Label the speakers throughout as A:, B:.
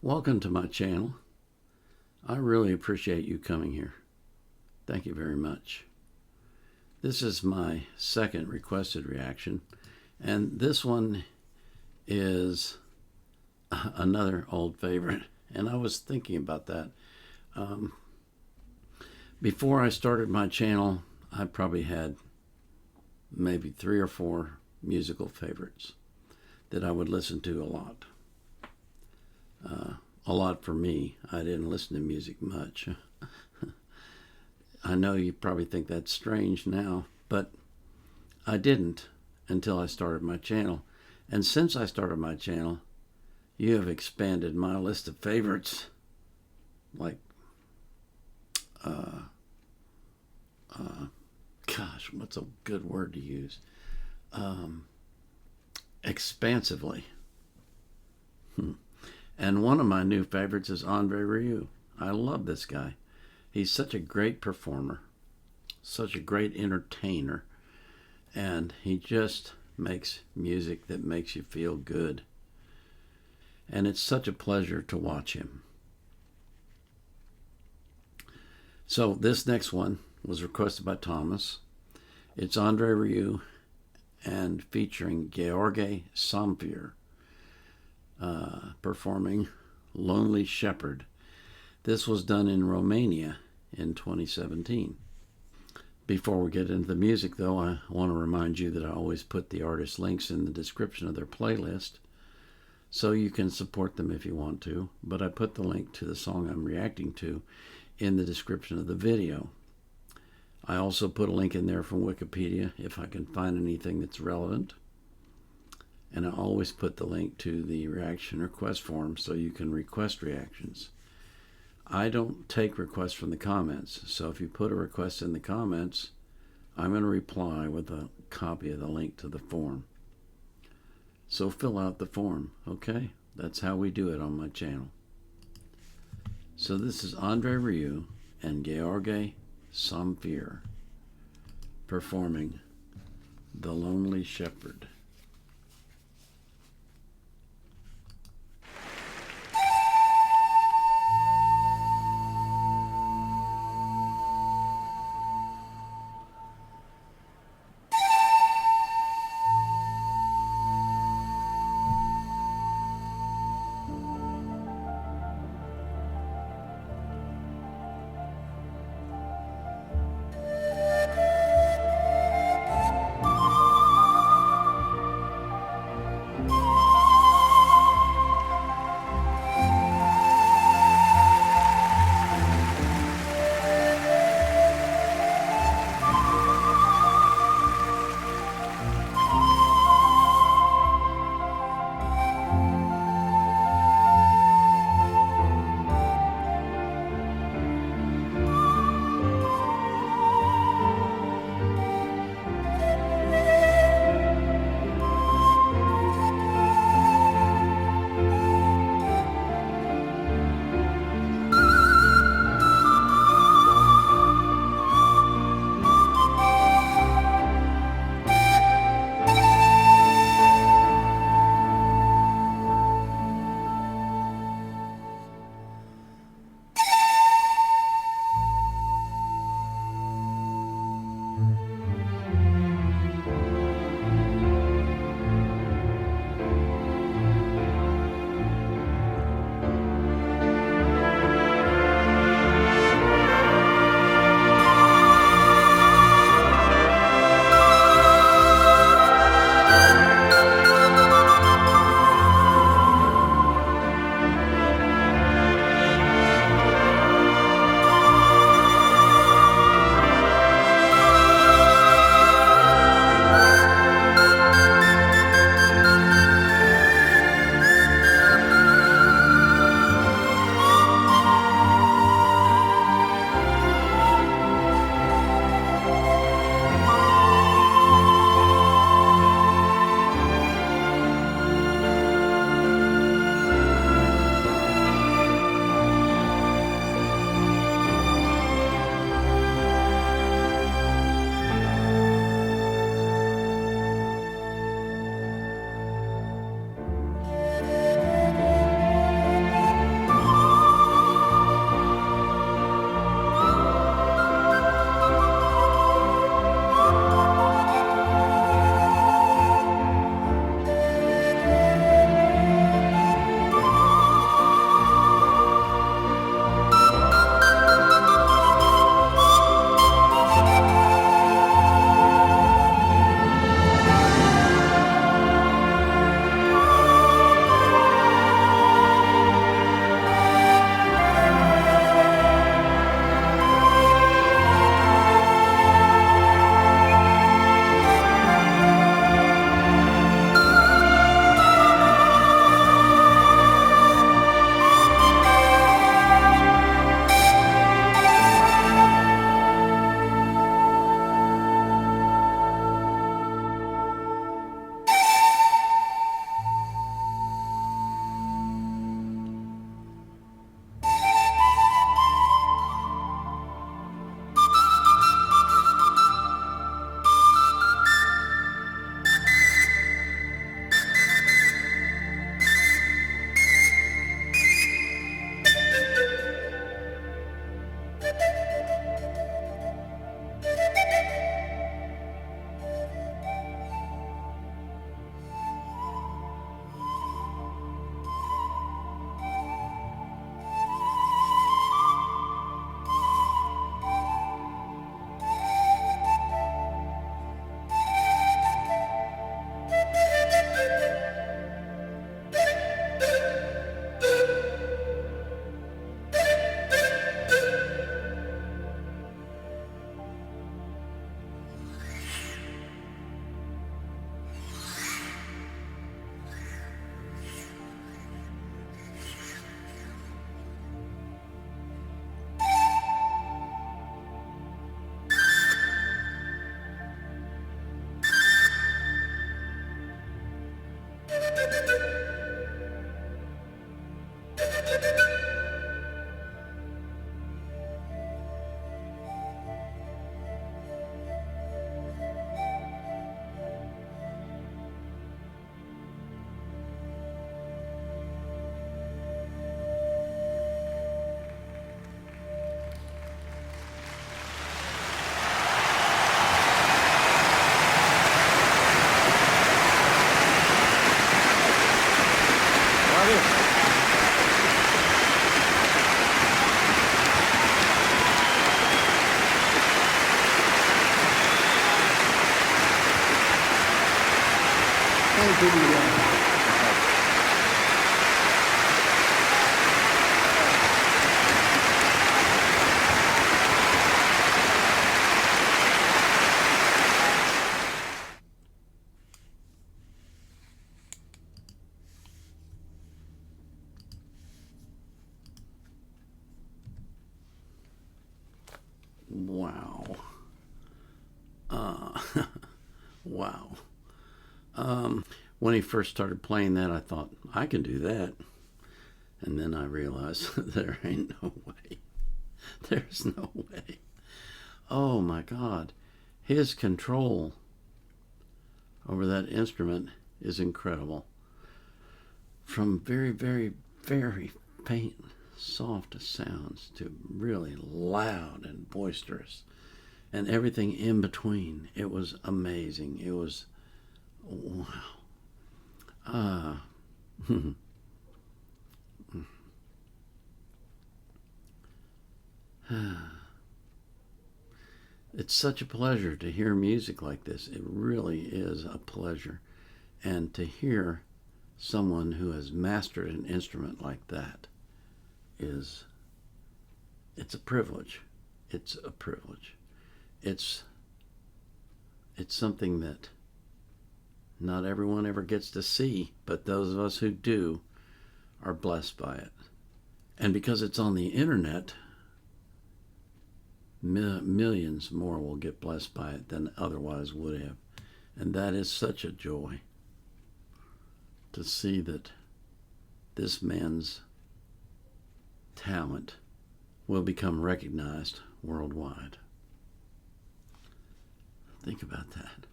A: Welcome to my channel. I really appreciate you coming here. Thank you very much. This is my second requested reaction, and this one is another old favorite, and I was thinking about that. Before I started my channel, I probably had maybe 3 or 4 musical favorites that I would listen to a lot. A lot for me. I didn't listen to music much. I know you probably think that's strange now, but I didn't until I started my channel. And since I started my channel, you have expanded my list of favorites like, gosh, what's a good word to use? Expansively. And one of my new favorites is Andre Rieu. I love this guy. He's such a great performer, such a great entertainer, and he just makes music that makes you feel good. And it's such a pleasure to watch him. So this next one was requested by Thomas. It's Andre Rieu and featuring Gheorghe Zamphir. Performing Lonely Shepherd. This was done in Romania in 2017. Before we get into the music, though, I want to remind you that I always put the artist links in the description of their playlist, so you can support them if you want to, but I put the link to the song I'm reacting to in the description of the video. I also put a link in there from Wikipedia if I can find anything that's relevant. And I always put the link to the reaction request form so you can request reactions. I don't take requests from the comments, so if you put a request in the comments, I'm going to reply with a copy of the link to the form. So fill out the form, okay? That's how we do it on my channel. So this is Andre Rieu and Gheorghe Zamfir performing The Lonely Shepherd. Wow. Wow. When he first started playing that, I thought, I can do that. And then I realized there ain't no way. There's no way. Oh my God. His control over that instrument is incredible. From very, very, very faint, soft sounds to really loud and boisterous, and everything in between. It was amazing. It was, wow. It's such a pleasure to hear music like this. It really is a pleasure. And to hear someone who has mastered an instrument like that it's a privilege. It's a privilege. It's something that not everyone ever gets to see, but those of us who do are blessed by it. And because it's on the internet, millions more will get blessed by it than otherwise would have. And that is such a joy to see that this man's talent will become recognized worldwide. Think about that.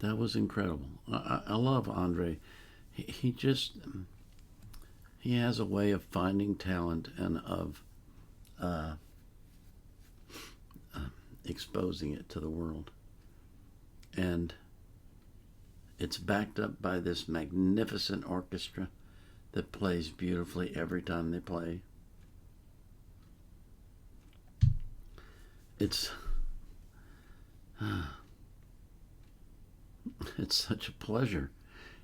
A: That was incredible. I love Andre. He has a way of finding talent and of exposing it to the world. And it's backed up by this magnificent orchestra that plays beautifully every time they play. It's such a pleasure.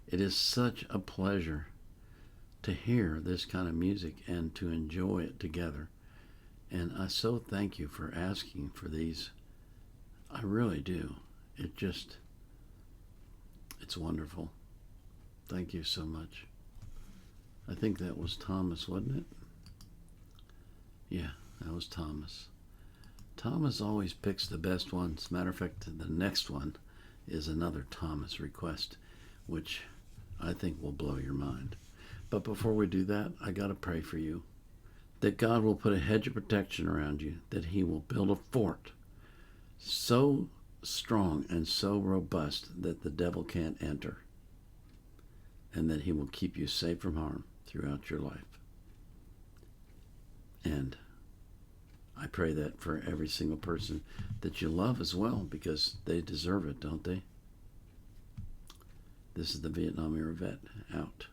A: It is such a pleasure to hear this kind of music and to enjoy it together. And I so thank you for asking for these. I really do. It's wonderful. Thank you so much. I think that was Thomas, wasn't it? Yeah, that was Thomas. Thomas always picks the best ones. As a matter of fact, the next one is another Thomas request, which I think will blow your mind. But before we do that, I got to pray for you, that God will put a hedge of protection around you, that he will build a fort so strong and so robust that the devil can't enter, and that he will keep you safe from harm throughout your life. And I pray that for every single person that you love as well, because they deserve it, don't they? This is the Vietnam era vet out.